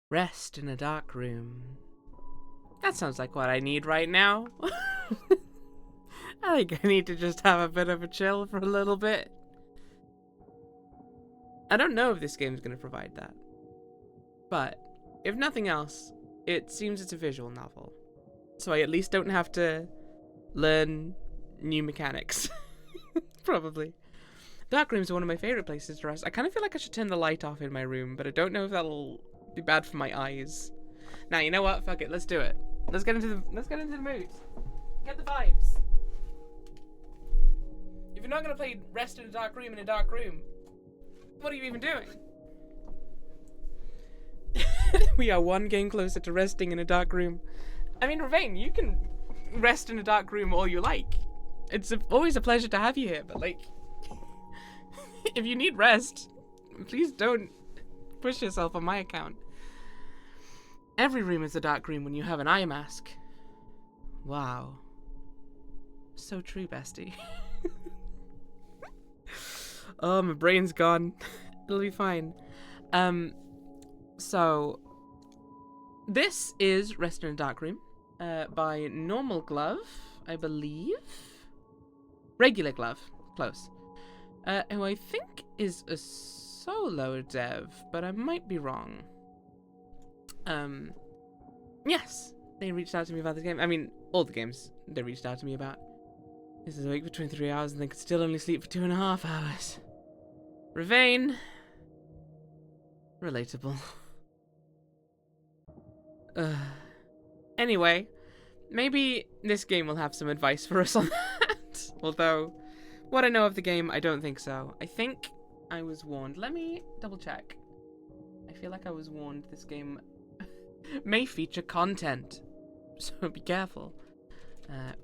Rest in a dark room. That sounds like what I need right now. I think I need to just have a bit of a chill for a little bit. I don't know if this game's going to provide that. But, if nothing else, it seems it's a visual novel. So I at least don't have to learn new mechanics. Probably. Dark rooms are one of my favourite places to rest. I kind of feel like I should turn the light off in my room, but I don't know if that'll be bad for my eyes. Now, you know what? Fuck it. Let's do it. Let's get into the mood. Get the vibes. If you're not going to play Rest in a Dark Room in a dark room, what are you even doing? We are one game closer to resting in a dark room. I mean, Ravane, you can rest in a dark room all you like. It's always a pleasure to have you here, but like, if you need rest, please don't push yourself on my account. Every room is a dark room when you have an eye mask. Wow. So true, bestie. Oh, my brain's gone. It'll be fine. So this is Rest in a Dark Room, by Normal Glove, I believe. Regular Glove, close. Who I think is a solo dev, but I might be wrong. Yes, they reached out to me about this game. I mean, all the games they reached out to me about. This is a week between 3 hours and they could still only sleep for 2.5 hours. Ravane. Relatable. Anyway, maybe this game will have some advice for us on that. Although, what I know of the game, I don't think so. I think I was warned. Let me double check. I feel like I was warned this game may feature content, so be careful.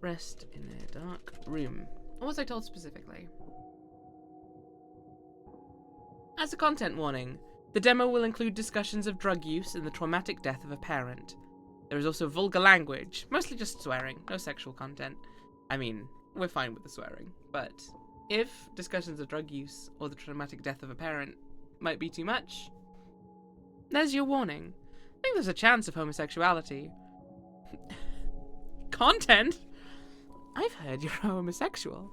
Rest in a dark room. What was I told specifically? As a content warning, the demo will include discussions of drug use and the traumatic death of a parent. There is also vulgar language, mostly just swearing, no sexual content. I mean, we're fine with the swearing, but if discussions of drug use or the traumatic death of a parent might be too much, there's your warning. I think there's a chance of homosexuality. Content? I've heard you're homosexual.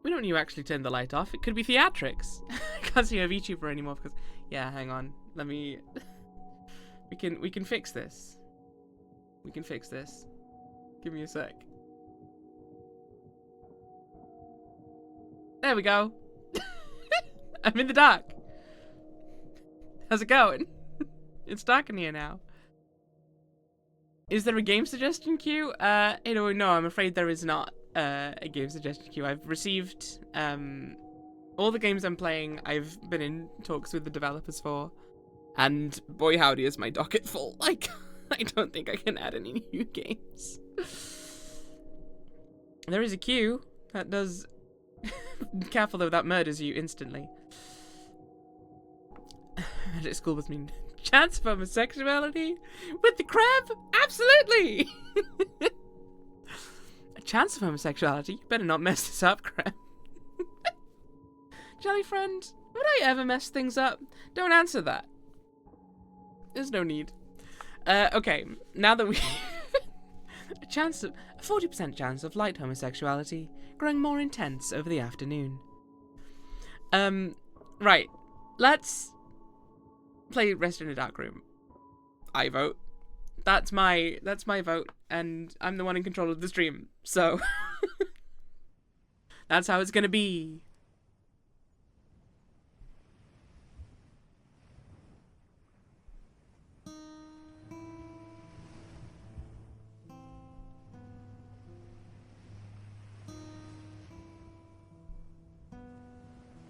We don't need to actually turn the light off. It could be theatrics. I can't see a VTuber anymore because... Yeah, hang on. Let me... We can fix this. We can fix this. Give me a sec. There we go. I'm in the dark. How's it going? It's dark in here now. Is there a game suggestion queue? No, I'm afraid there is not a game suggestion queue. I've received all the games I'm playing. I've been in talks with the developers for, and boy howdy is my docket full. Like, I don't think I can add any new games. There is a queue that does... Careful though, that murders you instantly. At school was mean. Chance of homosexuality? With the crab? Absolutely! A chance of homosexuality? You better not mess this up, crab. Jelly friend, would I ever mess things up? Don't answer that. There's no need. Okay, now that we... a 40% chance of light homosexuality growing more intense over the afternoon. Right. Let's play Rest in a Dark Room. I vote. That's my vote, and I'm the one in control of the stream, so that's how it's gonna be.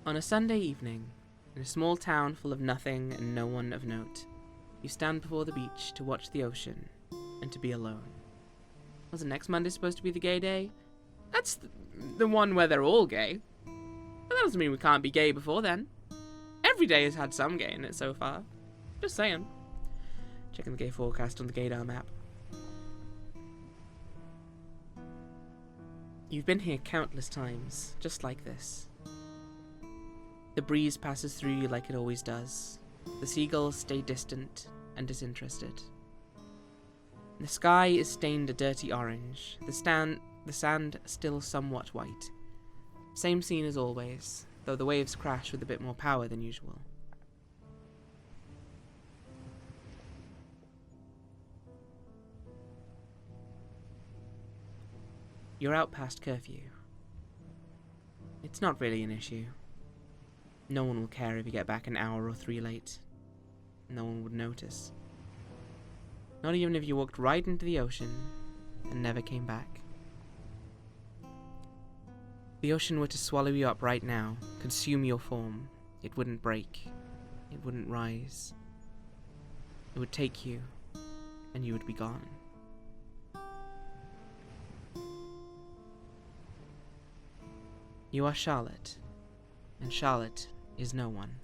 On a Sunday evening, in a small town full of nothing and no one of note, you stand before the beach to watch the ocean and to be alone. Wasn't next Monday supposed to be the gay day? That's the one where they're all gay. But that doesn't mean we can't be gay before then. Every day has had some gay in it so far. Just saying. Checking the gay forecast on the gaydar map. You've been here countless times, just like this. The breeze passes through you like it always does. The seagulls stay distant and disinterested. The sky is stained a dirty orange, the sand still somewhat white. Same scene as always, though the waves crash with a bit more power than usual. You're out past curfew. It's not really an issue. No one will care if you get back an hour or 3 late. No one would notice. Not even if you walked right into the ocean and never came back. If the ocean were to swallow you up right now, consume your form, it wouldn't break. It wouldn't rise. It would take you, and you would be gone. You are Charlotte, and Charlotte is no one.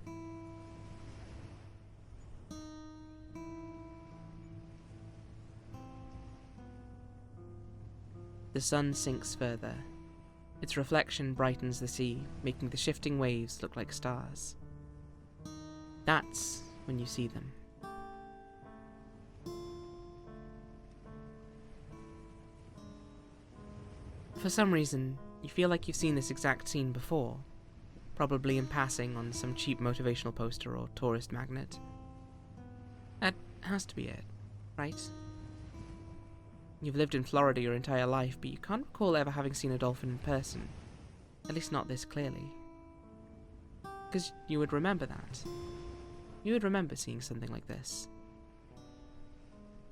The sun sinks further. Its reflection brightens the sea, making the shifting waves look like stars. That's when you see them. For some reason, you feel like you've seen this exact scene before, probably in passing on some cheap motivational poster or tourist magnet. That has to be it, right? You've lived in Florida your entire life, but you can't recall ever having seen a dolphin in person. At least not this clearly. Because you would remember that. You would remember seeing something like this.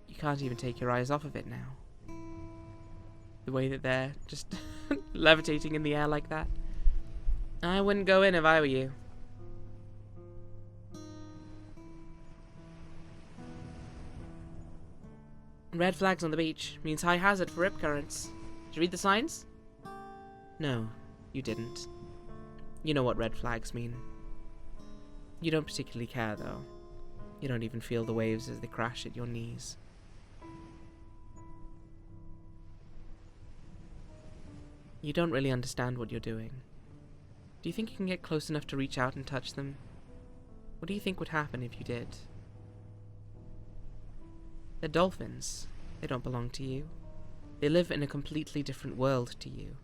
You can't even take your eyes off of it now. The way that they're just levitating in the air like that. I wouldn't go in if I were you. Red flags on the beach means high hazard for rip currents. Did you read the signs? No, you didn't. You know what red flags mean. You don't particularly care, though. You don't even feel the waves as they crash at your knees. You don't really understand what you're doing. Do you think you can get close enough to reach out and touch them? What do you think would happen if you did? They're dolphins. They don't belong to you. They live in a completely different world to you.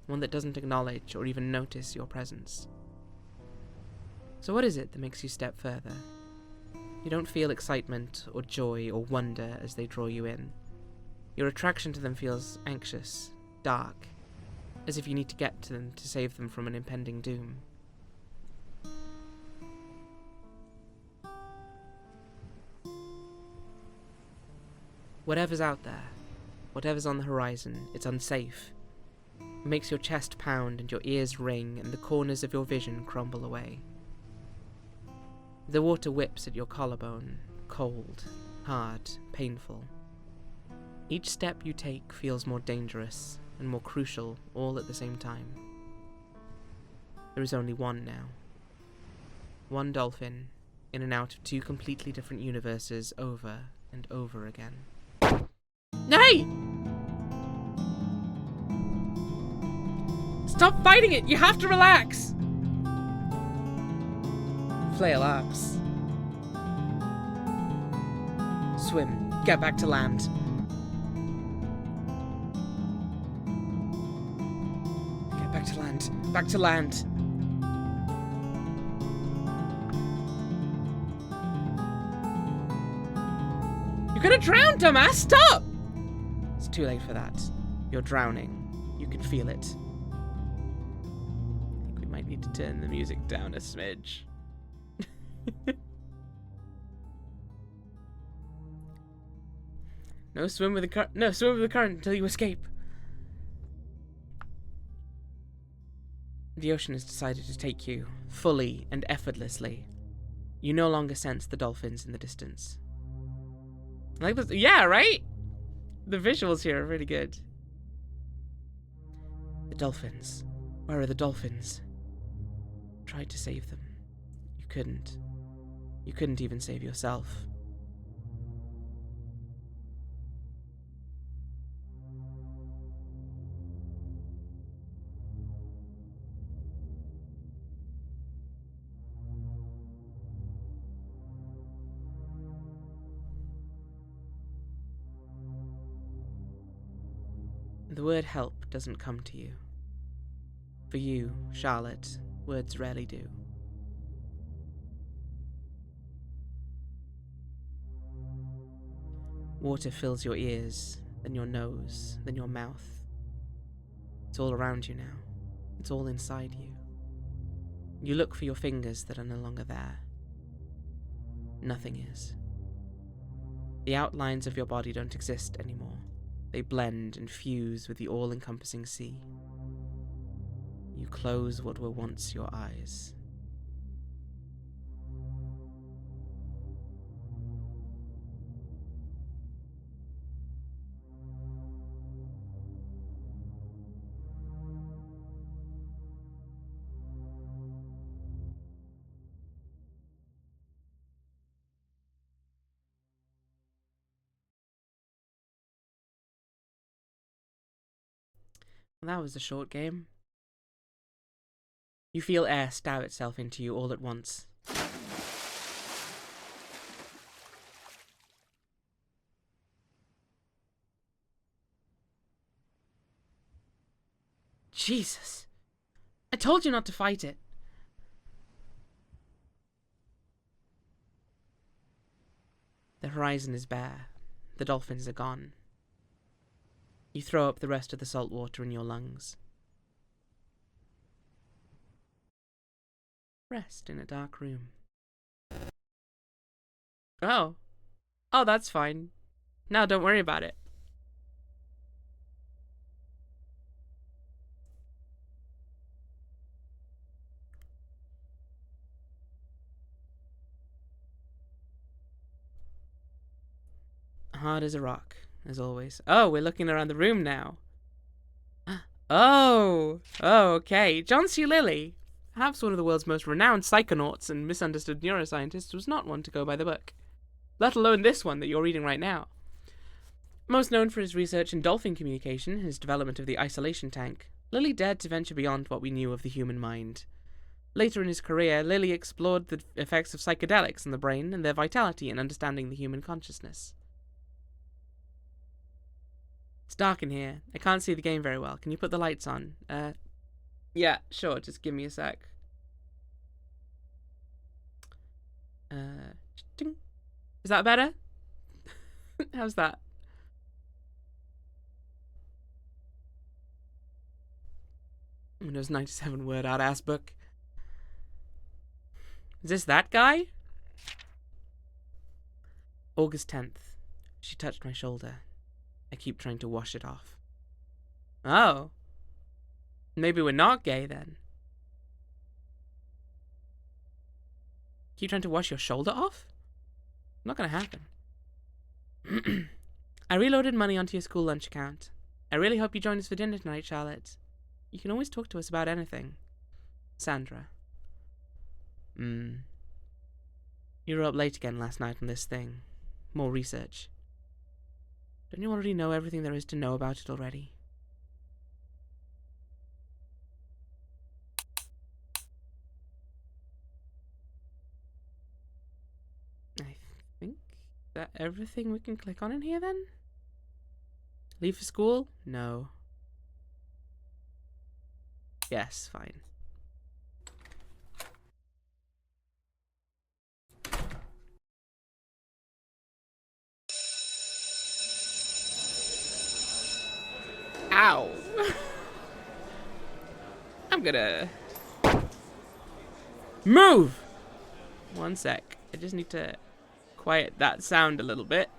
One that doesn't acknowledge or even notice your presence. So what is it that makes you step further? You don't feel excitement or joy or wonder as they draw you in. Your attraction to them feels anxious, dark, as if you need to get to them to save them from an impending doom. Whatever's out there, whatever's on the horizon, it's unsafe. It makes your chest pound and your ears ring and the corners of your vision crumble away. The water whips at your collarbone, cold, hard, painful. Each step you take feels more dangerous and more crucial all at the same time. There is only one now. One dolphin, in and out of 2 completely different universes over and over again. Hey! Stop fighting it! You have to relax! Flail arcs. Swim. Get back to land. Get back to land. Back to land. You're gonna drown, dumbass! Stop! It's too late for that. You're drowning. You can feel it. I think we might need to turn the music down a smidge. No swim with the current until you escape. The ocean has decided to take you, fully and effortlessly. You no longer sense the dolphins in the distance. Like this, yeah, right? The visuals here are really good. The dolphins. Where are the dolphins? Tried to save them. You couldn't. You couldn't even save yourself. The word help doesn't come to you. For you, Charlotte, words rarely do. Water fills your ears, then your nose, then your mouth. It's all around you now. It's all inside you. You look for your fingers that are no longer there. Nothing is. The outlines of your body don't exist anymore. They blend and fuse with the all-encompassing sea. You close what were once your eyes. That was a short game. You feel air stab itself into you all at once. Jesus. I told you not to fight it. The horizon is bare. The dolphins are gone. You throw up the rest of the salt water in your lungs. Rest in a dark room. Oh. Oh, that's fine. Now don't worry about it. Hard as a rock, as always. Oh, we're looking around the room now. Oh, okay. John C. Lilly, perhaps one of the world's most renowned psychonauts and misunderstood neuroscientists, was not one to go by the book. Let alone this one that you're reading right now. Most known for his research in dolphin communication, his development of the isolation tank, Lilly dared to venture beyond what we knew of the human mind. Later in his career, Lilly explored the effects of psychedelics on the brain and their vitality in understanding the human consciousness. It's dark in here. I can't see the game very well. Can you put the lights on? Yeah, sure. Just give me a sec. Ding. Is that better? How's that? Windows 97 word out ass book. Is this that guy? August 10th. She touched my shoulder. I keep trying to wash it off. Oh. Maybe we're not gay then. Keep trying to wash your shoulder off? Not gonna happen. I reloaded money onto your school lunch account. I really hope you join us for dinner tonight, Charlotte. You can always talk to us about anything. Sandra. You were up late again last night on this thing. More research. Don't you already know everything there is to know about it already? I think that everything we can click on in here then? Leave for school? No. Yes, fine. Ow! I'm gonna... Move! One sec. I just need to quiet that sound a little bit.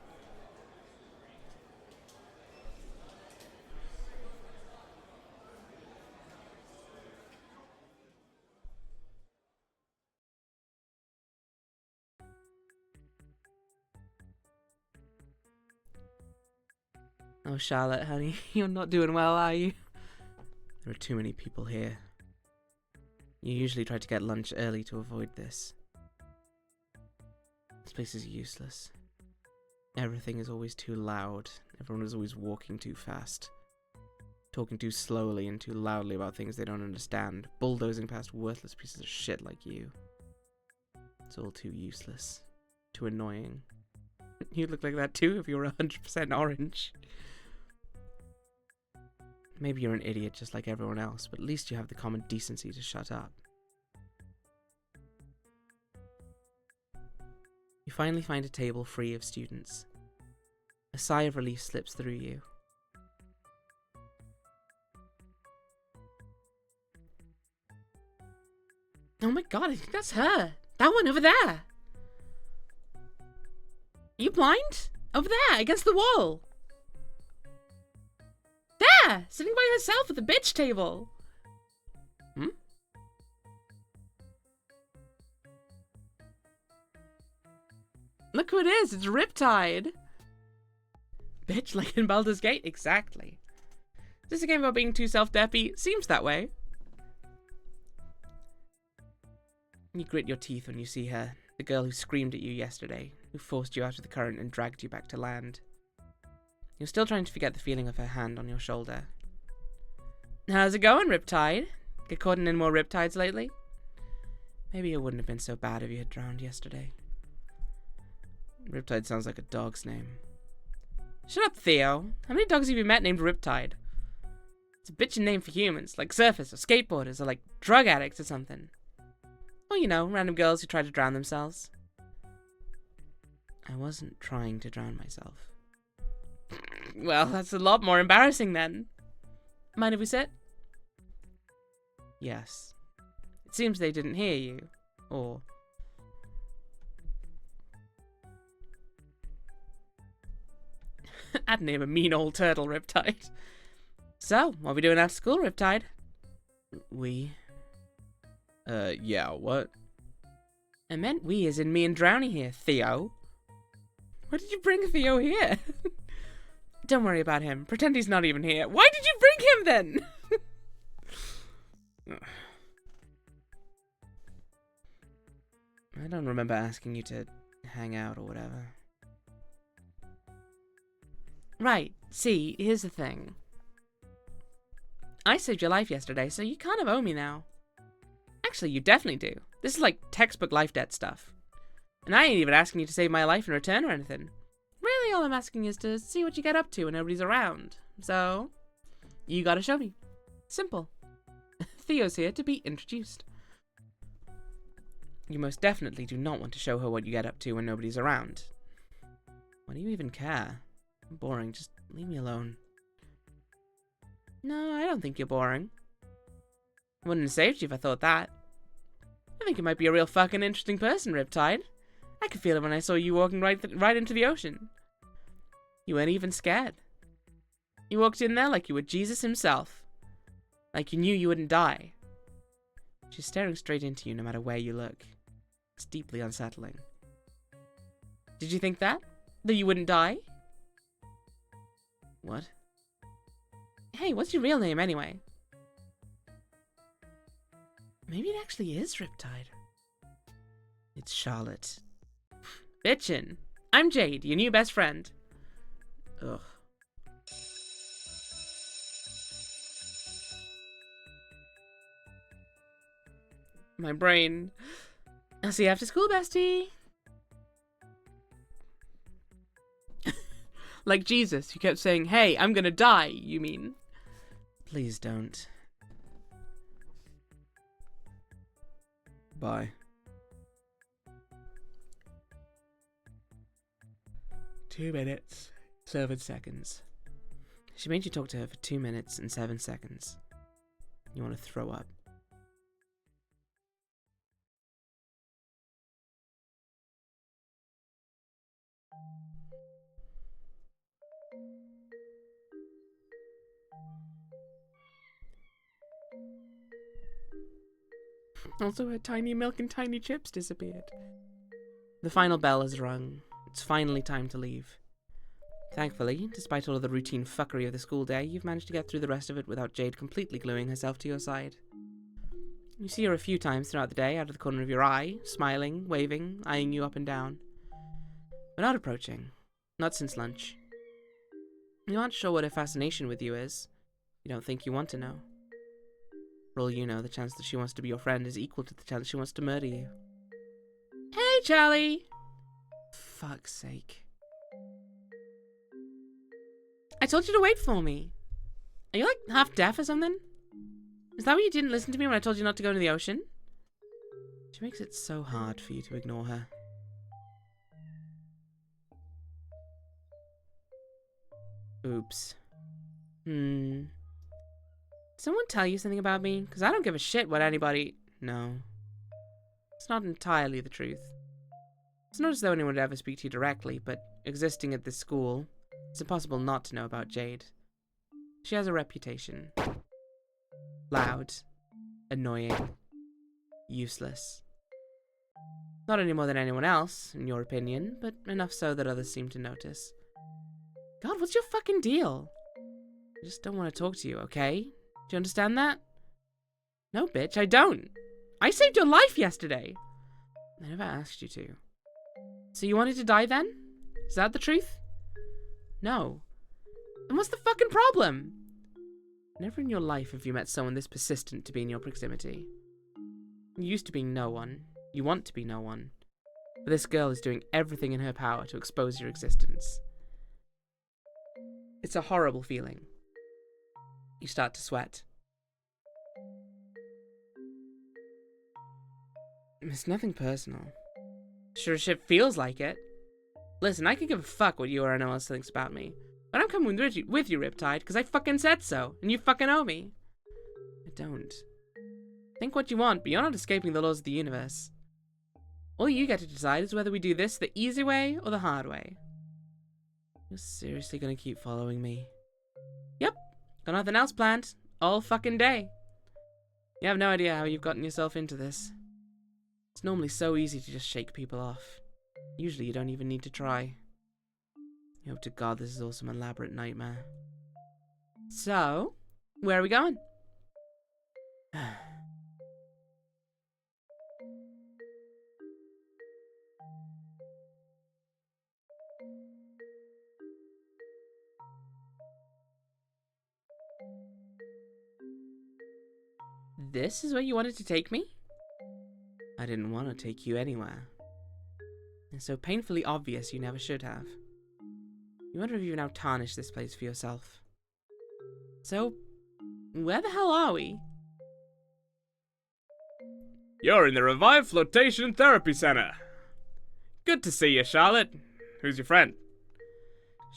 Oh, Charlotte, honey, you're not doing well, are you? There are too many people here. You usually try to get lunch early to avoid this. This place is useless. Everything is always too loud. Everyone is always walking too fast. Talking too slowly and too loudly about things they don't understand. Bulldozing past worthless pieces of shit like you. It's all too useless. Too annoying. You'd look like that too if you were 100% orange. Maybe you're an idiot just like everyone else, but at least you have the common decency to shut up. You finally find a table free of students. A sigh of relief slips through you. Oh my god, I think that's her. That one over there. Are you blind? Over there, against the wall. There, sitting by herself at the bitch table. Hmm? Look who it is, it's Riptide. Bitch, like in Baldur's Gate? Exactly. Is this a game about being too self-deppy? Seems that way. You grit your teeth when you see her, the girl who screamed at you yesterday, who forced you out of the current and dragged you back to land. You're still trying to forget the feeling of her hand on your shoulder. How's it going, Riptide? Get caught in any more Riptides lately? Maybe it wouldn't have been so bad if you had drowned yesterday. Riptide sounds like a dog's name. Shut up, Theo. How many dogs have you met named Riptide? It's a bitchin' name for humans, like surfers or skateboarders or like drug addicts or something. Or, you know, random girls who try to drown themselves. I wasn't trying to drown myself. Well, that's a lot more embarrassing then. Mind if we sit? Yes. It seems they didn't hear you. Or... I'd name a mean old turtle, Riptide. So, what are we doing after school, Riptide? We... yeah, what? I meant we as in me and Drowny here, Theo. Why did you bring Theo here? Don't worry about him. Pretend he's not even here. Why did you bring him then? I don't remember asking you to hang out or whatever. Right. See, here's the thing. I saved your life yesterday, so you kind of owe me now. Actually, you definitely do. This is like textbook life debt stuff. And I ain't even asking you to save my life in return or anything. Really, all I'm asking is to see what you get up to when nobody's around. So, you gotta show me. Simple. Theo's here to be introduced. You most definitely do not want to show her what you get up to when nobody's around. Why do you even care? I'm boring, just leave me alone. No, I don't think you're boring. I wouldn't have saved you if I thought that. I think you might be a real fucking interesting person, Riptide. I could feel it when I saw you walking right into the ocean. You weren't even scared. You walked in there like you were Jesus himself. Like you knew you wouldn't die. She's staring straight into you no matter where you look. It's deeply unsettling. Did you think that? That you wouldn't die? What? Hey, what's your real name anyway? Maybe it actually is Riptide. It's Charlotte. Bitchin'. I'm Jade, your new best friend. Ugh. My brain. I'll see you after school, bestie. Like Jesus, who kept saying, hey, I'm gonna die, you mean? Please don't. Bye. Two minutes, 7 seconds. She made you talk to her for 2 minutes and 7 seconds. You want to throw up. Also, her tiny milk and tiny chips disappeared. The final bell has rung. It's finally time to leave. Thankfully, despite all of the routine fuckery of the school day, you've managed to get through the rest of it without Jade completely gluing herself to your side. You see her a few times throughout the day out of the corner of your eye, smiling, waving, eyeing you up and down. But not approaching. Not since lunch. You aren't sure what her fascination with you is. You don't think you want to know. For all you know, the chance that she wants to be your friend is equal to the chance she wants to murder you. Hey, Charlie! Fuck's sake. I told you to wait for me. Are you, like, half deaf or something? Is that why you didn't listen to me when I told you not to go into the ocean? She makes it so hard for you to ignore her. Oops. Did someone tell you something about me? Because I don't give a shit what anybody... No. It's not entirely the truth. It's not as though anyone would ever speak to you directly, but existing at this school, it's impossible not to know about Jade. She has a reputation. Loud. Annoying. Useless. Not any more than anyone else, in your opinion, but enough so that others seem to notice. God, what's your fucking deal? I just don't want to talk to you, okay? Do you understand that? No, bitch, I don't. I saved your life yesterday. I never asked you to. So you wanted to die then? Is that the truth? No. Then what's the fucking problem? Never in your life have you met someone this persistent to be in your proximity. You used to be no one. You want to be no one. But this girl is doing everything in her power to expose your existence. It's a horrible feeling. You start to sweat. It's nothing personal. Sure as shit feels like it. Listen, I can give a fuck what you or anyone else thinks about me. But I'm coming with you, Riptide, because I fucking said so, and you fucking owe me. I don't. Think what you want, but you're not escaping the laws of the universe. All you get to decide is whether we do this the easy way or the hard way. You're seriously gonna keep following me? Yep. Got nothing else planned. All fucking day. You have no idea how you've gotten yourself into this. It's normally so easy to just shake people off. Usually you don't even need to try. I hope to God this is all some elaborate nightmare. So, where are we going? This is where you wanted to take me? I didn't want to take you anywhere. It's so painfully obvious you never should have. You wonder if you've now tarnished this place for yourself. So, where the hell are we? You're in the Revived Flotation Therapy Center. Good to see you, Charlotte. Who's your friend?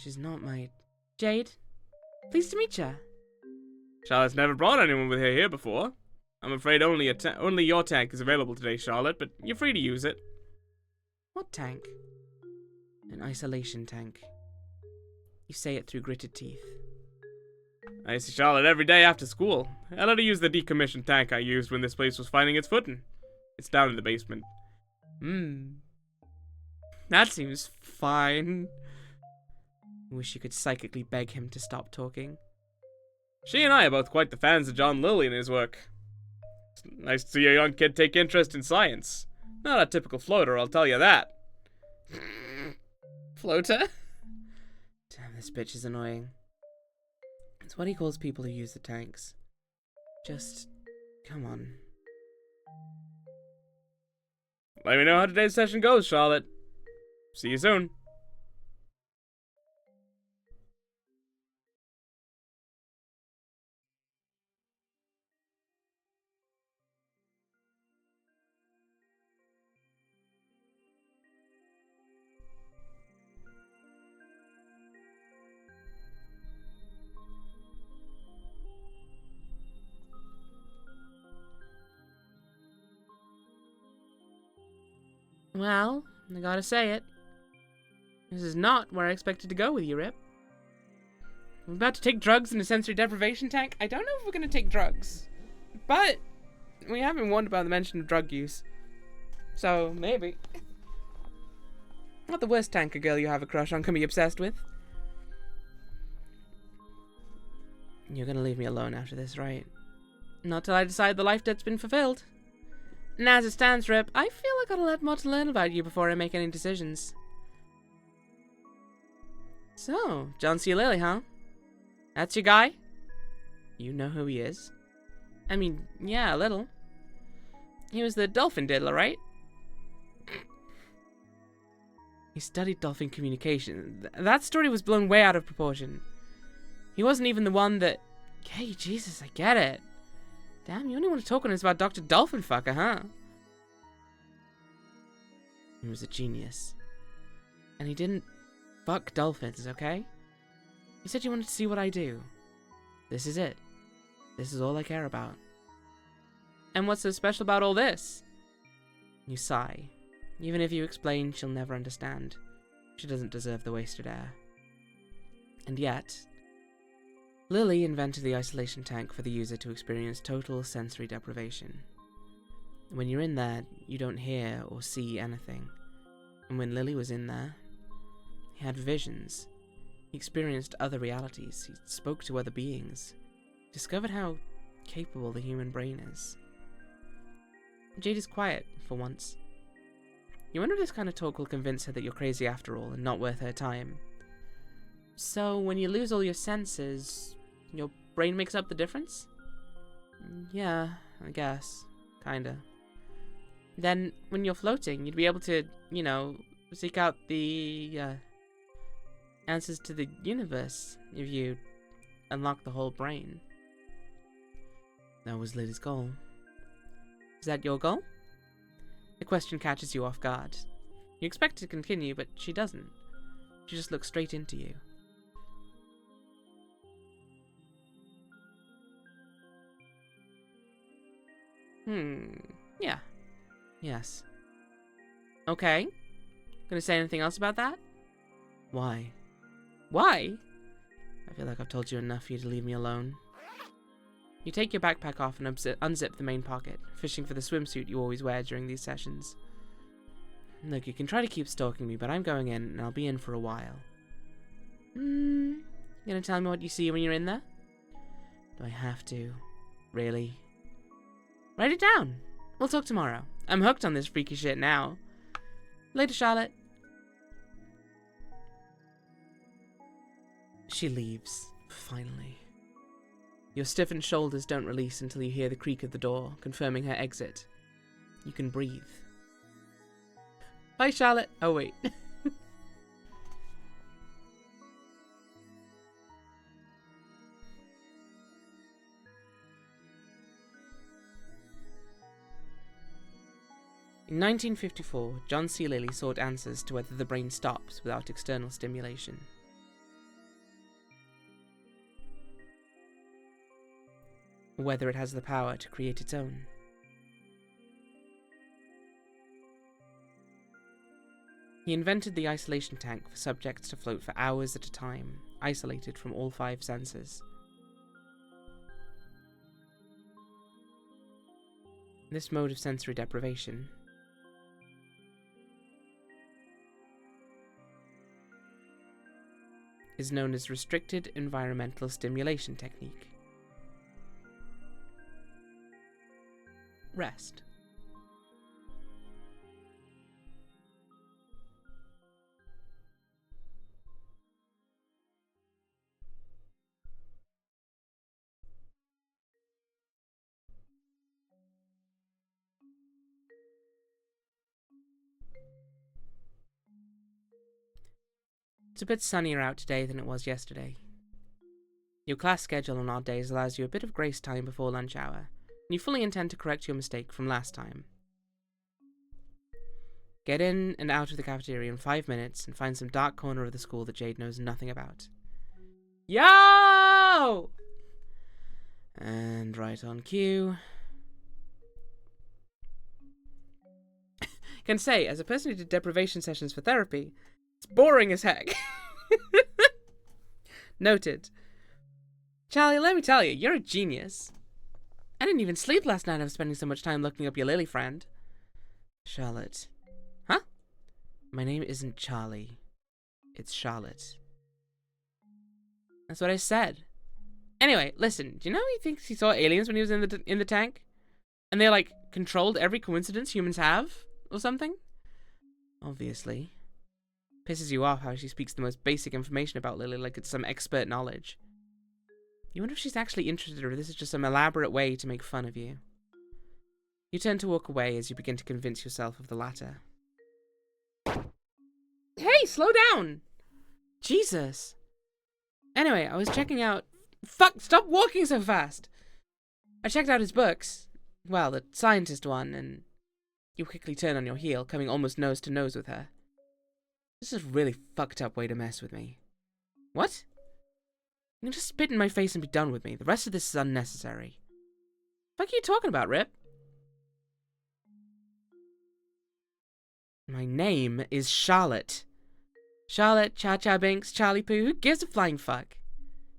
She's not my... Jade? Pleased to meet you. Charlotte's never brought anyone with her here before. I'm afraid only your tank is available today, Charlotte, but you're free to use it. What tank? An isolation tank. You say it through gritted teeth. I see Charlotte every day after school. I let her use the decommissioned tank I used when this place was finding its footing. It's down in the basement. That seems fine. Wish you could psychically beg him to stop talking. She and I are both quite the fans of John Lilly and his work. It's nice to see a young kid take interest in science. Not a typical floater, I'll tell you that. Floater? Damn, this bitch is annoying. It's what he calls people who use the tanks. Just, come on. Let me know how today's session goes, Charlotte. See you soon. Well, I gotta say it. This is not where I expected to go with you, Rip. I'm about to take drugs in a sensory deprivation tank. I don't know if we're gonna take drugs, but we have been warned about the mention of drug use. So, maybe. Not the worst tanker girl you have a crush on can be obsessed with. You're gonna leave me alone after this, right? Not till I decide the life debt's been fulfilled. And as it stands, Rip, I feel I got a lot more to learn about you before I make any decisions. So, John C. Lilly, huh? That's your guy? You know who he is? I mean, yeah, a little. He was the dolphin diddler, right? He studied dolphin communication. That story was blown way out of proportion. He wasn't even the one that... Okay, Jesus, I get it. Damn, you only want to talk when it's about Dr. Dolphin Fucker, huh? He was a genius. And he didn't fuck dolphins, okay? He said you wanted to see what I do. This is it. This is all I care about. And what's so special about all this? You sigh. Even if you explain, she'll never understand. She doesn't deserve the wasted air. And yet, Lily invented the isolation tank for the user to experience total sensory deprivation. When you're in there, you don't hear or see anything. And when Lily was in there, he had visions. He experienced other realities. He spoke to other beings. Discovered how capable the human brain is. Jade is quiet, for once. You wonder if this kind of talk will convince her that you're crazy after all and not worth her time. So, when you lose all your senses, your brain makes up the difference? Yeah, I guess. Kinda. Then, when you're floating, you'd be able to, seek out the, answers to the universe if you unlock the whole brain. That was Lily's goal. Is that your goal? The question catches you off guard. You expect to continue, but she doesn't. She just looks straight into you. Yeah. Yes. Okay. Gonna say anything else about that? Why? Why? I feel like I've told you enough for you to leave me alone. You take your backpack off and unzip the main pocket, fishing for the swimsuit you always wear during these sessions. Look, you can try to keep stalking me, but I'm going in, and I'll be in for a while. You gonna tell me what you see when you're in there? Do I have to? Really? Write it down. We'll talk tomorrow. I'm hooked on this freaky shit now. Later, Charlotte. She leaves, finally. Your stiffened shoulders don't release until you hear the creak of the door, confirming her exit. You can breathe. Bye, Charlotte. Oh, wait. In 1954, John C. Lilly sought answers to whether the brain stops without external stimulation. Whether it has the power to create its own. He invented the isolation tank for subjects to float for hours at a time, isolated from all 5 senses. This mode of sensory deprivation is known as restricted environmental stimulation technique. Rest. It's a bit sunnier out today than it was yesterday. Your class schedule on odd days allows you a bit of grace time before lunch hour, and you fully intend to correct your mistake from last time. Get in and out of the cafeteria in 5 minutes and find some dark corner of the school that Jade knows nothing about. Yo! And right on cue. Can say, as a person who did deprivation sessions for therapy, it's boring as heck. Noted. Charlie, let me tell you, you're a genius. I didn't even sleep last night. I was spending so much time looking up your Lily friend. Charlotte. Huh? My name isn't Charlie. It's Charlotte. That's what I said. Anyway, listen. Do you know he thinks he saw aliens when he was in the tank? And they, like, controlled every coincidence humans have? Or something? Obviously. Pisses you off how she speaks the most basic information about Lily like it's some expert knowledge. You wonder if she's actually interested or if this is just some elaborate way to make fun of you. You turn to walk away as you begin to convince yourself of the latter. Hey, slow down! Jesus! Anyway, I was checking out Fuck, stop walking so fast! I checked out his books. Well, the scientist one, and you quickly turn on your heel, coming almost nose to nose with her. This is a really fucked up way to mess with me. What? You can just spit in my face and be done with me. The rest of this is unnecessary. What are you talking about, Rip? My name is Charlotte. Charlotte, Cha-Cha Binks, Charlie Poo, who gives a flying fuck?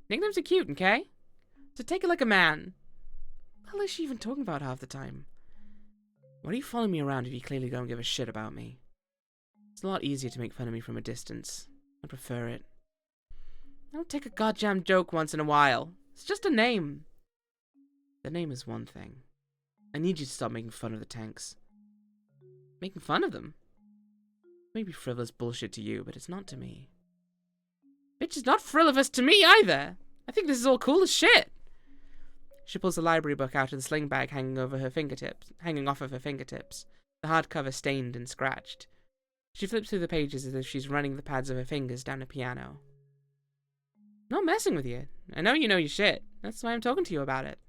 Nicknames are cute, okay? So take it like a man. What the hell is she even talking about half the time? Why are you following me around if you clearly don't give a shit about me? It's a lot easier to make fun of me from a distance. I prefer it. Don't take a goddamn joke once in a while. It's just a name. The name is one thing. I need you to stop making fun of the tanks. Making fun of them? Maybe frivolous bullshit to you, but it's not to me. Bitch, it's not frivolous to me either. I think this is all cool as shit. She pulls the library book out of the sling bag hanging off of her fingertips, the hardcover stained and scratched. She flips through the pages as if she's running the pads of her fingers down a piano. I'm not messing with you. I know your shit. That's why I'm talking to you about it.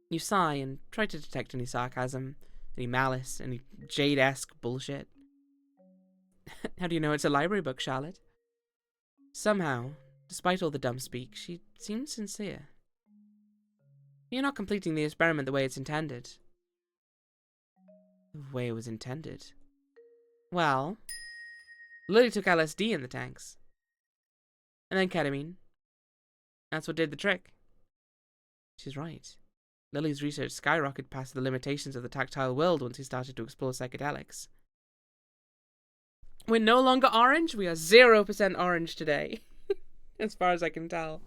You sigh and try to detect any sarcasm, any malice, any Jade-esque bullshit. How do you know it's a library book, Charlotte? Somehow, despite all the dumb speak, she seems sincere. You're not completing the experiment the way it's intended. The way it was intended? Well, Lily took LSD in the tanks. And then ketamine. That's what did the trick. She's right. Lily's research skyrocketed past the limitations of the tactile world once he started to explore psychedelics. We're no longer orange. We are 0% orange today. As far as I can tell.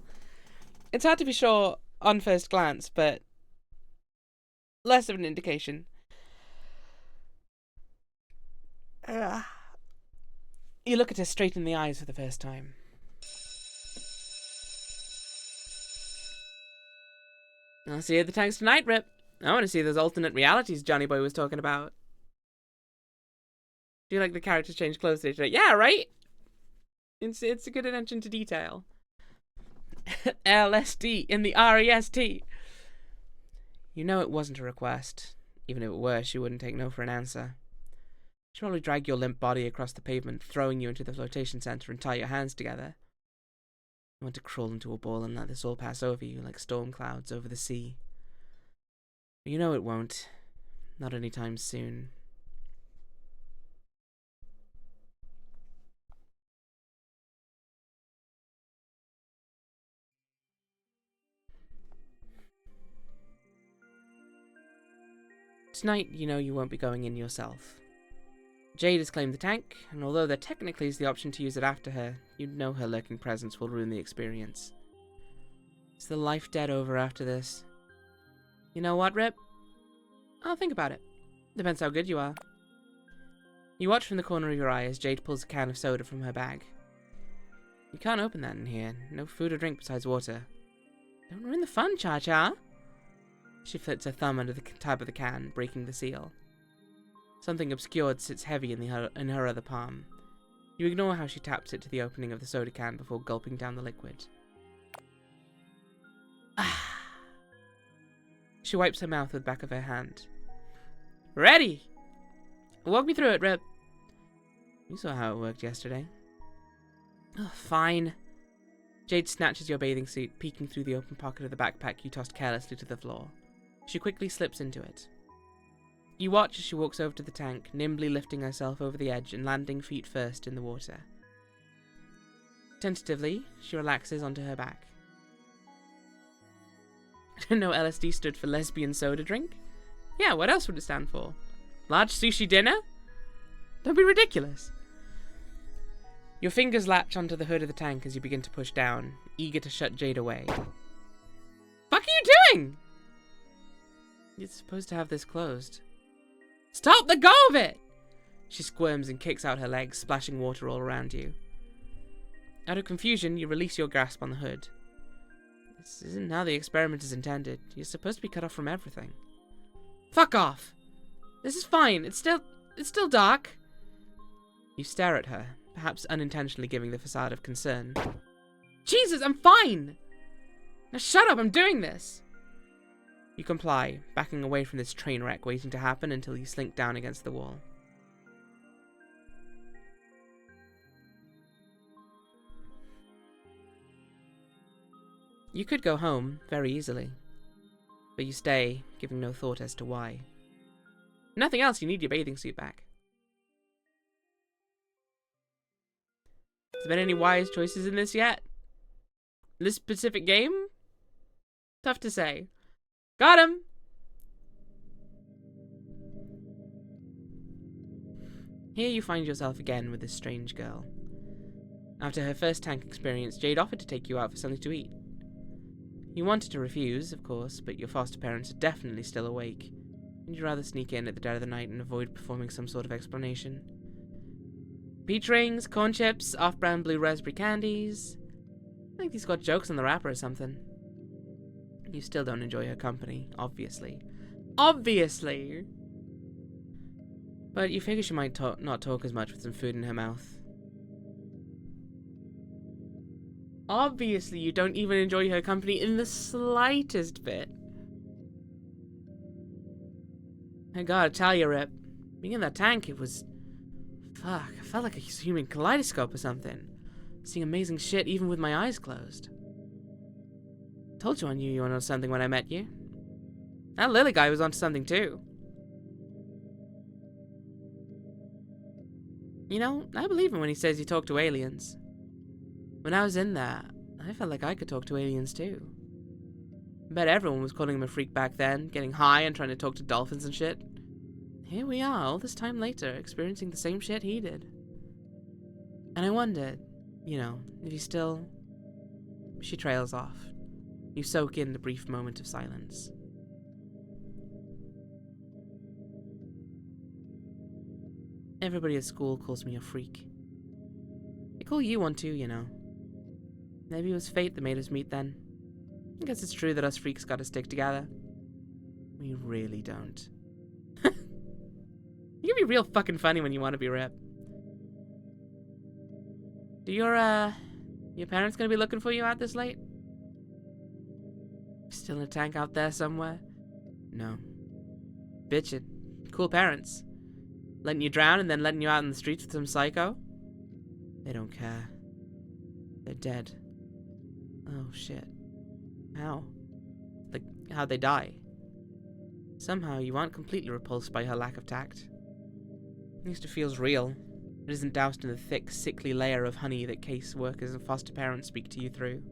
It's hard to be sure on first glance, but less of an indication. You look at her straight in the eyes for the first time. I'll see you at the tanks tonight, Rip. I want to see those alternate realities Johnny Boy was talking about. Do you like the characters change clothes today? Yeah, right? It's a good attention to detail. LSD in the REST. You know it wasn't a request. Even if it were, she wouldn't take no for an answer. She'd probably drag your limp body across the pavement, throwing you into the flotation center and tie your hands together. You want to crawl into a ball and let this all pass over you like storm clouds over the sea. But you know it won't. Not anytime soon. Tonight, you know you won't be going in yourself. Jade has claimed the tank, and although there technically is the option to use it after her, you know her lurking presence will ruin the experience. Is the life dead over after this? You know what, Rip? I'll think about it. Depends how good you are. You watch from the corner of your eye as Jade pulls a can of soda from her bag. You can't open that in here. No food or drink besides water. Don't ruin the fun, Cha-Cha. She flits her thumb under the tab of the can, breaking the seal. Something obscured sits heavy in her other palm. You ignore how she taps it to the opening of the soda can before gulping down the liquid. Ah. She wipes her mouth with the back of her hand. Ready! Walk me through it, Rip. You saw how it worked yesterday. Oh, fine. Jade snatches your bathing suit, peeking through the open pocket of the backpack you tossed carelessly to the floor. She quickly slips into it. You watch as she walks over to the tank, nimbly lifting herself over the edge and landing feet first in the water. Tentatively, she relaxes onto her back. I didn't know LSD stood for lesbian soda drink. Yeah, what else would it stand for? Large sushi dinner? Don't be ridiculous. Your fingers latch onto the hood of the tank as you begin to push down, eager to shut Jade away. Fuck are you doing? You're supposed to have this closed. Stop the go of it! She squirms and kicks out her legs, splashing water all around you. Out of confusion, you release your grasp on the hood. This isn't how the experiment is intended. You're supposed to be cut off from everything. Fuck off! This is fine. It's still dark. You stare at her, perhaps unintentionally giving the facade of concern. Jesus, I'm fine! Now shut up, I'm doing this! You comply, backing away from this train wreck waiting to happen until you slink down against the wall. You could go home very easily, but you stay, giving no thought as to why. If nothing else, you need your bathing suit back. Has there been any wise choices in this yet? This specific game? Tough to say. Got him! Here you find yourself again with this strange girl. After her first tank experience, Jade offered to take you out for something to eat. You wanted to refuse, of course, but your foster parents are definitely still awake, and you'd rather sneak in at the dead of the night and avoid performing some sort of explanation. Peach rings, corn chips, off-brand blue raspberry candies. I think he's got jokes on the wrapper or something. You still don't enjoy her company, obviously. Obviously! But you figure she might not talk as much with some food in her mouth. Obviously, you don't even enjoy her company in the slightest bit. I gotta tell you, Rip, being in that tank, it was... Fuck, I felt like a human kaleidoscope or something. Seeing amazing shit even with my eyes closed. Told you I knew you were onto something when I met you. That Lily guy was onto something too. You know, I believe him when he says he talked to aliens. When I was in there, I felt like I could talk to aliens too. I bet everyone was calling him a freak back then, getting high and trying to talk to dolphins and shit. Here we are, all this time later, experiencing the same shit he did. And I wondered, you know, if he still... She trails off. You soak in the brief moment of silence. Everybody at school calls me a freak. They call you one too, you know. Maybe it was fate that made us meet then. I guess it's true that us freaks gotta stick together. We really don't. You can be real fucking funny when you want to be Rip. Do your parents gonna be looking for you out this late? Still in a tank out there somewhere? No. Bitchin'. Cool parents. Letting you drown and then letting you out in the streets with some psycho? They don't care. They're dead. Oh shit. How? Like, how'd they die? Somehow you aren't completely repulsed by her lack of tact. At least it feels real. It isn't doused in the thick, sickly layer of honey that case workers and foster parents speak to you through.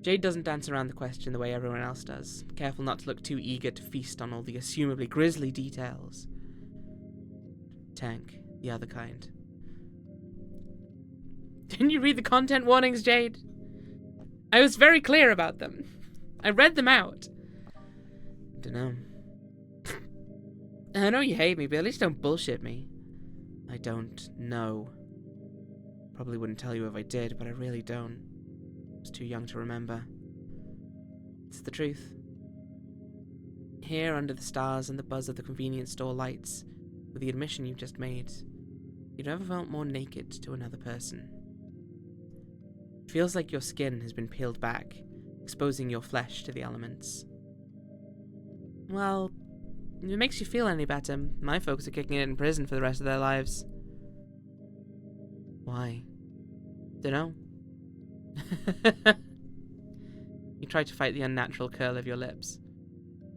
Jade doesn't dance around the question the way everyone else does, careful not to look too eager to feast on all the assumably grisly details. Tank, the other kind. Didn't you read the content warnings, Jade? I was very clear about them. I read them out. Dunno. I know you hate me, but at least don't bullshit me. I don't know. Probably wouldn't tell you if I did, but I really don't. I was too young to remember. It's the truth. Here, under the stars and the buzz of the convenience store lights, with the admission you've just made, you've never felt more naked to another person. It feels like your skin has been peeled back, exposing your flesh to the elements. Well, if it makes you feel any better, my folks are kicking it in prison for the rest of their lives. Why? Dunno. You try to fight the unnatural curl of your lips.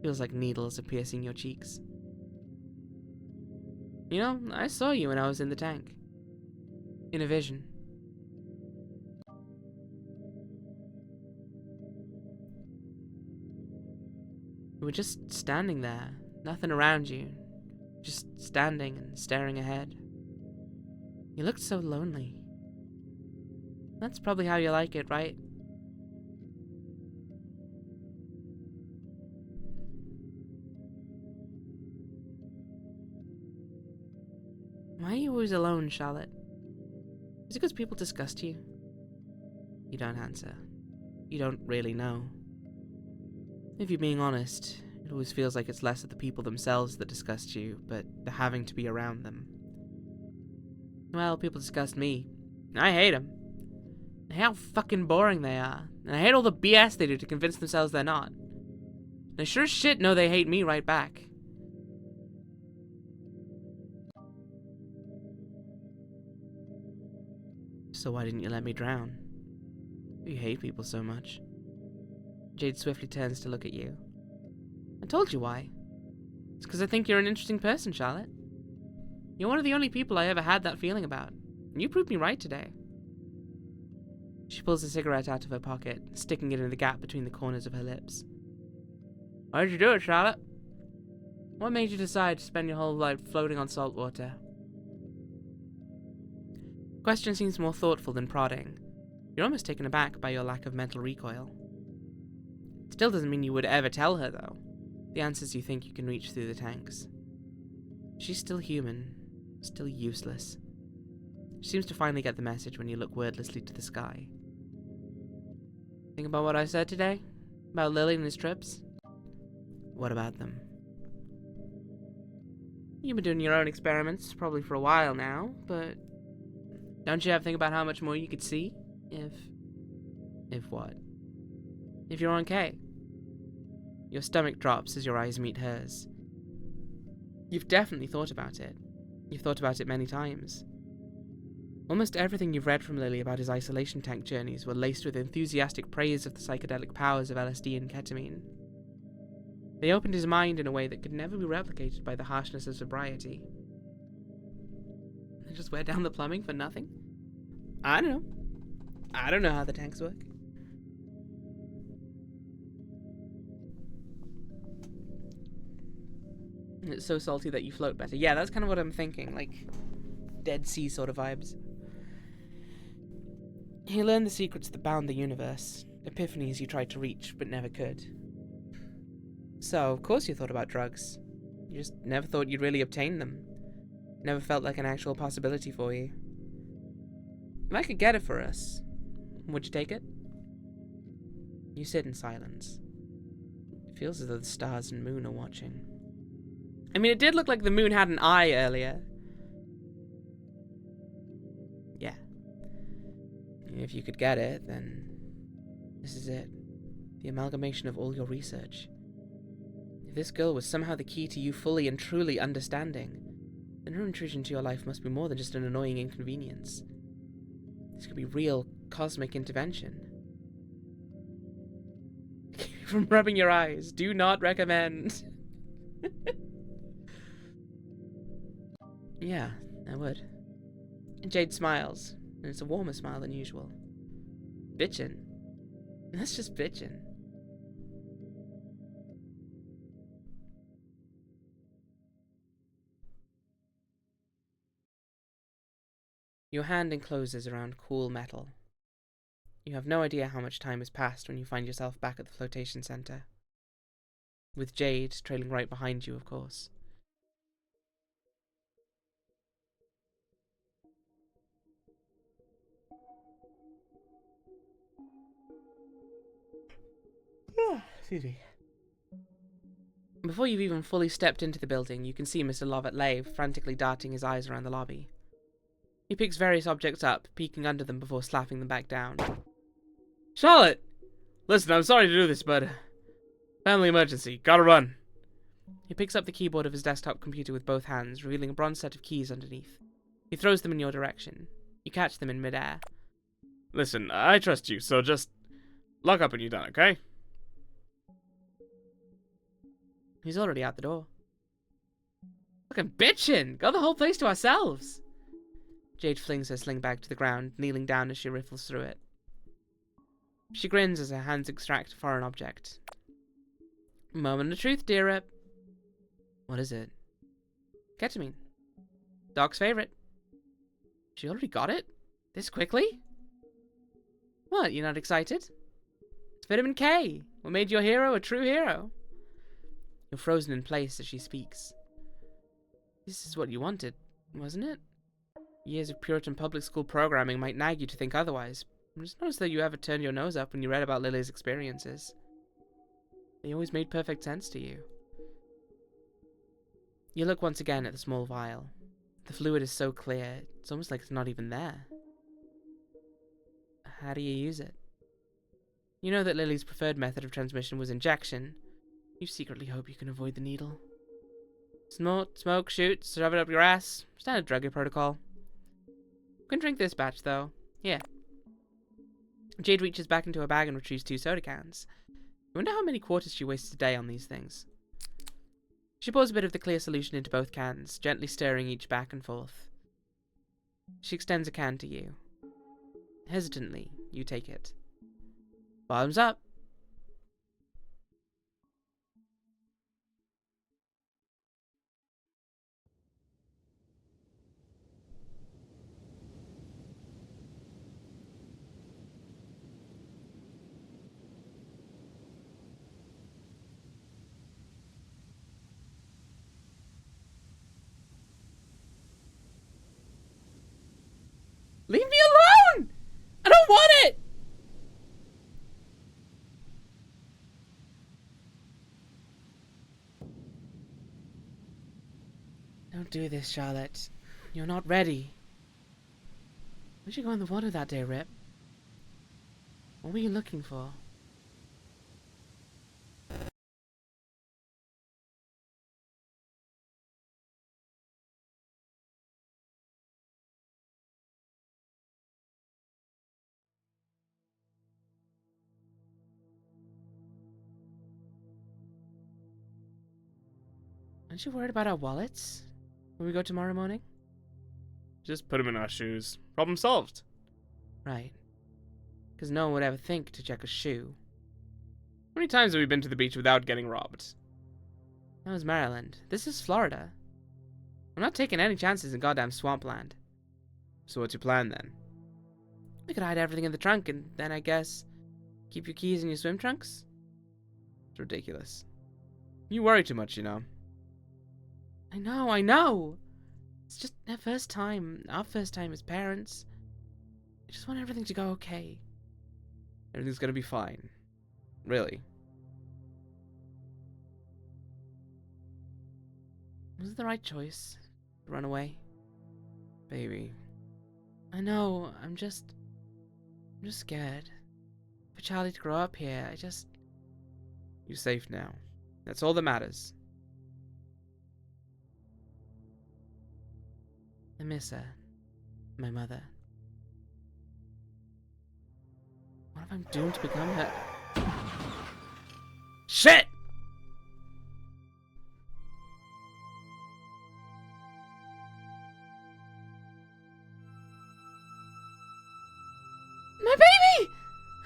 Feels like needles are piercing your cheeks. You know, I saw you when I was in the tank. In a vision. You were just standing there, nothing around you. Just standing and staring ahead. You looked so lonely. That's probably how you like it, right? Why are you always alone, Charlotte? Is it because people disgust you? You don't answer. You don't really know. If you're being honest, it always feels like it's less of the people themselves that disgust you, but the having to be around them. Well, people disgust me. I hate them. How fucking boring they are. And I hate all the BS they do to convince themselves they're not. And I sure as shit know they hate me right back. So why didn't you let me drown? You hate people so much. Jade swiftly turns to look at you. I told you why. It's because I think you're an interesting person, Charlotte. You're one of the only people I ever had that feeling about. And you proved me right today. She pulls a cigarette out of her pocket, sticking it in the gap between the corners of her lips. Why did you do it, Charlotte? What made you decide to spend your whole life floating on salt water? The question seems more thoughtful than prodding. You're almost taken aback by your lack of mental recoil. It still doesn't mean you would ever tell her, though. The answers you think you can reach through the tanks. She's still human, still useless. She seems to finally get the message when you look wordlessly to the sky. Think about what I said today? About Lily and his trips? What about them? You've been doing your own experiments, probably for a while now, but don't you ever think about how much more you could see? If what? If you're on K. Your stomach drops as your eyes meet hers. You've definitely thought about it. You've thought about it many times. Almost everything you've read from Lily about his isolation tank journeys were laced with enthusiastic praise of the psychedelic powers of LSD and ketamine. They opened his mind in a way that could never be replicated by the harshness of sobriety. They just wear down the plumbing for nothing? I don't know. I don't know how the tanks work. It's so salty that you float better. Yeah, that's kind of what I'm thinking, like Dead Sea sort of vibes. He learned the secrets that bound the universe, epiphanies you tried to reach but never could. So, of course you thought about drugs. You just never thought you'd really obtain them. Never felt like an actual possibility for you. If I could get it for us, would you take it? You sit in silence. It feels as though the stars and moon are watching. I mean, it did look like the moon had an eye earlier. Yeah. If you could get it, then this is it. The amalgamation of all your research. If this girl was somehow the key to you fully and truly understanding, then her intrusion into your life must be more than just an annoying inconvenience. This could be real cosmic intervention. Keep from rubbing your eyes. Do not recommend. Yeah, I would. Jade smiles, and it's a warmer smile than usual. Bitchin'. That's just bitchin'. Your hand encloses around cool metal. You have no idea how much time has passed when you find yourself back at the flotation center. With Jade trailing right behind you, of course. Excuse me. Before you've even fully stepped into the building, you can see Mr. Lovett-Lay frantically darting his eyes around the lobby. He picks various objects up, peeking under them before slapping them back down. Charlotte! Listen, I'm sorry to do this, but family emergency. Gotta run. He picks up the keyboard of his desktop computer with both hands, revealing a bronze set of keys underneath. He throws them in your direction. You catch them in midair. Listen, I trust you, so just lock up when you're done, okay? He's already out the door. Fucking bitchin'! Got the whole place to ourselves! Jade flings her sling bag to the ground, kneeling down as she riffles through it. She grins as her hands extract a foreign object. Moment of truth, dear Rip. What is it? Ketamine. Doc's favorite. She already got it? This quickly? What, you're not excited? It's vitamin K. What made your hero a true hero? You're frozen in place as she speaks. This is what you wanted, wasn't it? Years of Puritan public school programming might nag you to think otherwise, but it's not as though you ever turned your nose up when you read about Lily's experiences. They always made perfect sense to you. You look once again at the small vial. The fluid is so clear, it's almost like it's not even there. How do you use it? You know that Lily's preferred method of transmission was injection. You secretly hope you can avoid the needle. Smoke, shoot, shove it up your ass. Standard druggy protocol. You can drink this batch, though. Here. Jade reaches back into her bag and retrieves 2 soda cans. I wonder how many quarters she wastes a day on these things. She pours a bit of the clear solution into both cans, gently stirring each back and forth. She extends a can to you. Hesitantly, you take it. Bottoms up. Leave me alone! I don't want it! Don't do this, Charlotte. You're not ready. Where'd you go in the water that day, Rip? What were you looking for? Aren't you worried about our wallets when we go tomorrow morning? Just put them in our shoes. Problem solved. Right. Because no one would ever think to check a shoe. How many times have we been to the beach without getting robbed? That was Maryland. This is Florida. I'm not taking any chances in goddamn swampland. So what's your plan then? We could hide everything in the trunk and then, I guess, keep your keys in your swim trunks? It's ridiculous. You worry too much, you know. I know. It's just our first time as parents. I just want everything to go okay. Everything's gonna be fine. Really. Was it the right choice to run away? Baby. I know, I'm just scared. For Charlie to grow up here, You're safe now. That's all that matters. I miss her. My mother. What if I'm doomed to become her? Shit! My baby!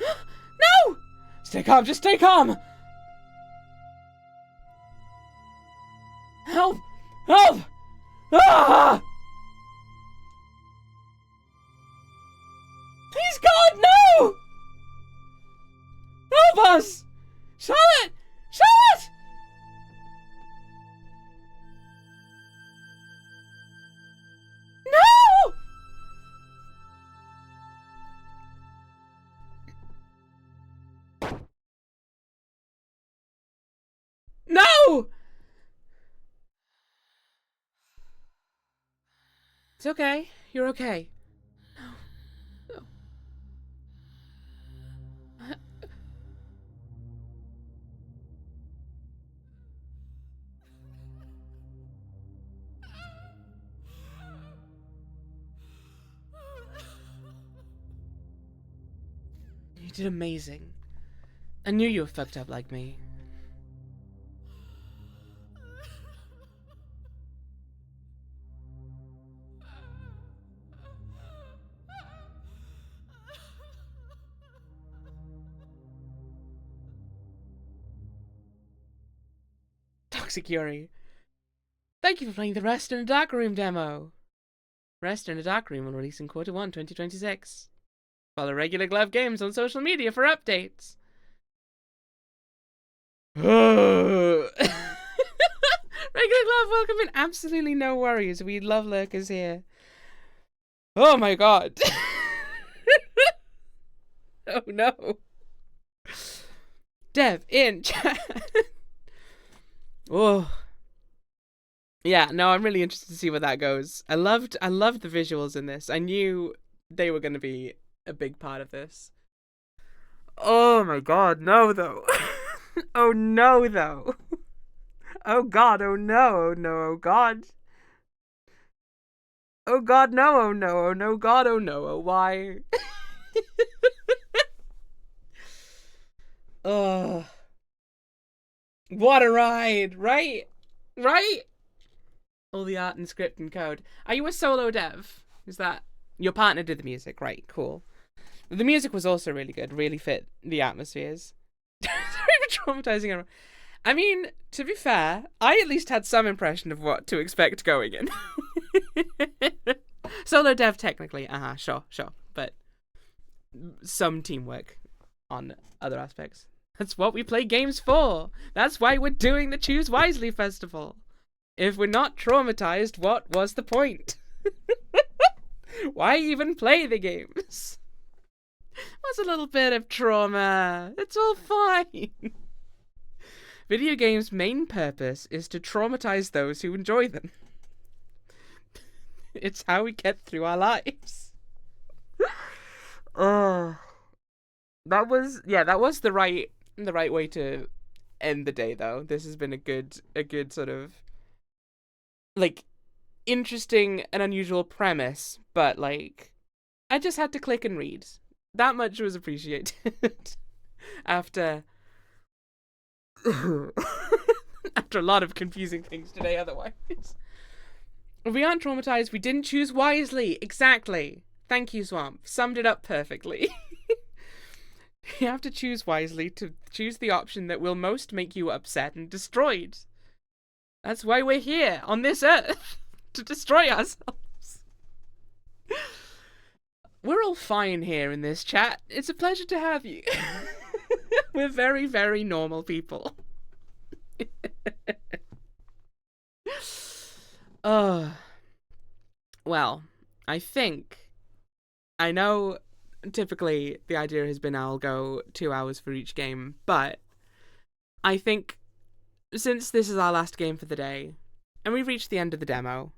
No! Stay calm, just stay calm! Help! Help! Ah! Please, God, no! Help us! Charlotte! Charlotte! No! No! It's okay. You're okay. No. You did amazing. I knew you were fucked up like me. Toxic Yuri. Thank you for playing the Rest in a Dark Room demo. Rest in a Dark Room will release in Q1 2026. Follow Regular Glove Games on social media for updates. Regular Glove, welcome in. Absolutely no worries. We love lurkers here. Oh my god. Oh no. Dev in chat. Oh. Yeah, no, I'm really interested to see where that goes. I loved the visuals in this. I knew they were going to be a big part of this. Oh my god, no though. Oh no though. Oh god, oh no, oh no, oh god. Oh god, no, oh no, oh no, god, oh no, oh why? Oh, what a ride, right? Right? All the art and script and code. Are you a solo dev? Is that your partner did the music? Right, cool. The music was also really good, really fit the atmospheres. Traumatizing everyone. I mean, to be fair, I at least had some impression of what to expect going in. Solo dev, technically, sure, but some teamwork on other aspects. That's what we play games for. That's why we're doing the Choose Wisely Festival. If we're not traumatized, what was the point? Why even play the games? What's a little bit of trauma? It's all fine. Video games' main purpose is to traumatize those who enjoy them. It's how we get through our lives. Oh, that was the right way to end the day, though. This has been a good sort of like interesting and unusual premise, but like I just had to click and read. That much was appreciated. After a lot of confusing things today otherwise. If we aren't traumatized, we didn't choose wisely. Exactly. Thank you, Swamp. Summed it up perfectly. You have to choose wisely to choose the option that will most make you upset and destroyed. That's why we're here on this earth. To destroy ourselves. We're all fine here in this chat. It's a pleasure to have you. We're very, very normal people. Well, I know typically the idea has been I'll go 2 hours for each game, but I think since this is our last game for the day, and we've reached the end of the demo,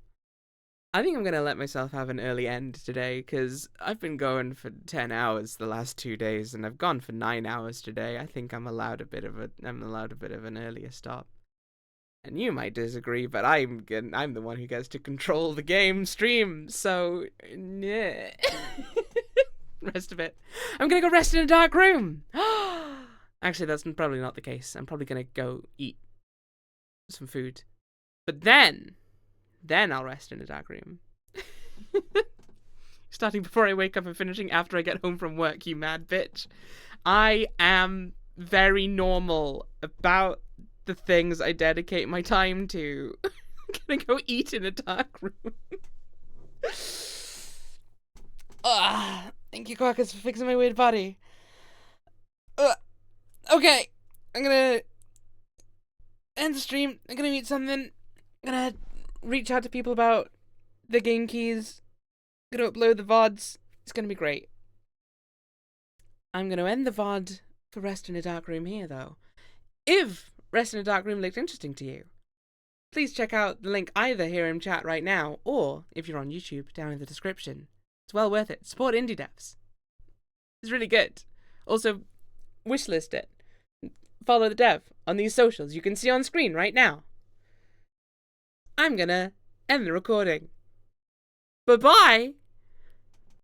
I think I'm going to let myself have an early end today, because I've been going for 10 hours the last 2 days, and I've gone for 9 hours today. I think I'm allowed a bit of an earlier stop. And you might disagree, but I'm the one who gets to control the game stream, so yeah. Rest of it. I'm going to go rest in a dark room. Actually, that's probably not the case. I'm probably going to go eat some food. But then I'll rest in a dark room. Starting before I wake up and finishing after I get home from work, you mad bitch. I am very normal about the things I dedicate my time to. I'm gonna go eat in a dark room. Thank you, Quackers, for fixing my weird body. Okay, I'm gonna end the stream. I'm gonna eat something. I'm gonna reach out to people about the game keys. I'm gonna upload the VODs. It's gonna be great. I'm gonna end the VOD for Rest in a Dark Room here, though. If Rest in a Dark Room looked interesting to you, please check out the link either here in chat right now, or if you're on YouTube, down in the description. It's well worth it. Support indie devs. It's really good. Also, wishlist it. Follow the dev on these socials you can see on screen right now. I'm gonna end the recording. Bye-bye!